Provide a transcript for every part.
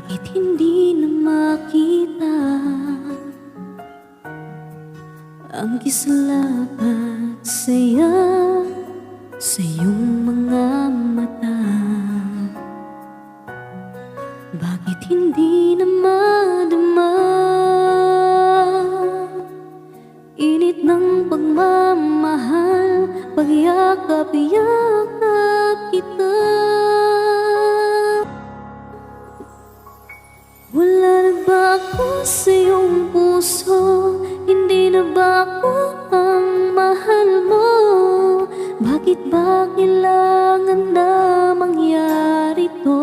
Bakit hindi na makita ang kislap at saya sa iyong mga mata? Bakit hindi na madama init ng pagmamahal, pagyakap-yakap kita? Wala na ba ako sa iyong puso? Hindi na ba ako ang mahal mo? Bakit ba kailangan na mangyari to?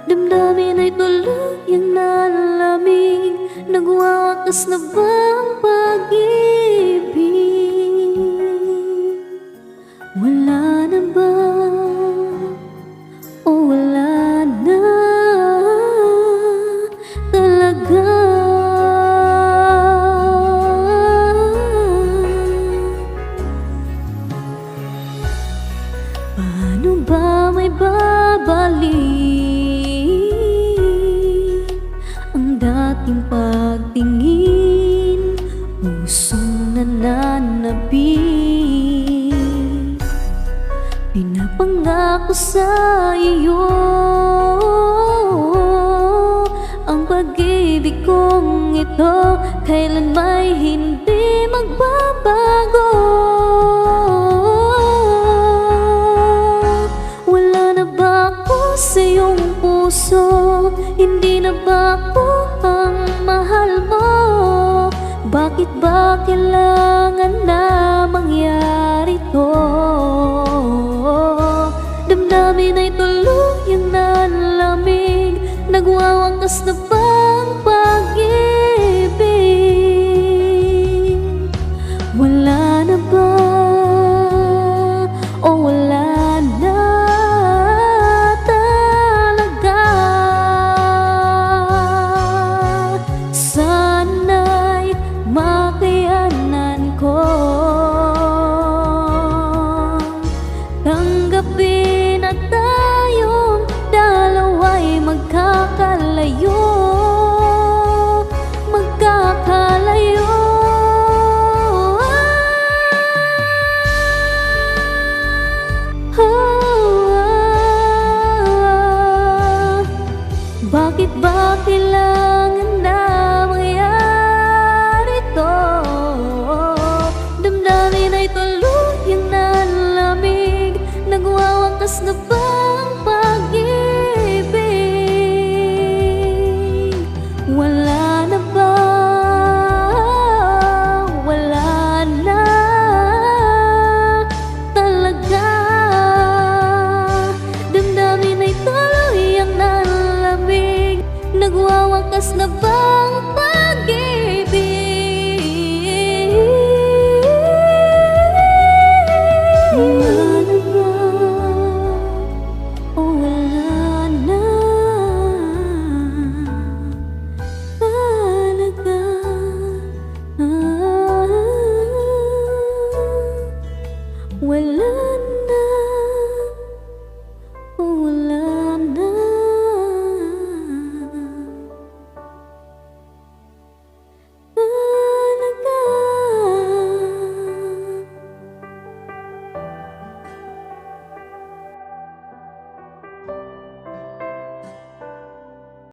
Damdamin ay tuluyang nalamig, nagwawakas na ba ang pag-ibig? Wala na ba? O wala na talaga? Paano ba may babalik ang dating pagtingin, pusong nananabik? Pinapangako sa iyo ang pag-ibig kong ito, kailan may hindi magbabago. Wala na ba ako sa iyong puso? Hindi na ba ako ang mahal mo? Bakit ba kailangan na mangyari to? Damdamin ay tuluyang nalamig, nagwawakas na ba ang pag-ibig? Wala na ba? O wala na talaga? Sana'y makayanan ko tanggapin na tayong dalawa'y magkakalayo, magkakalayo. Bakit ba kailangan na mangyari to? Damdamin ay tuluyang nalamig, nagwawakas na ba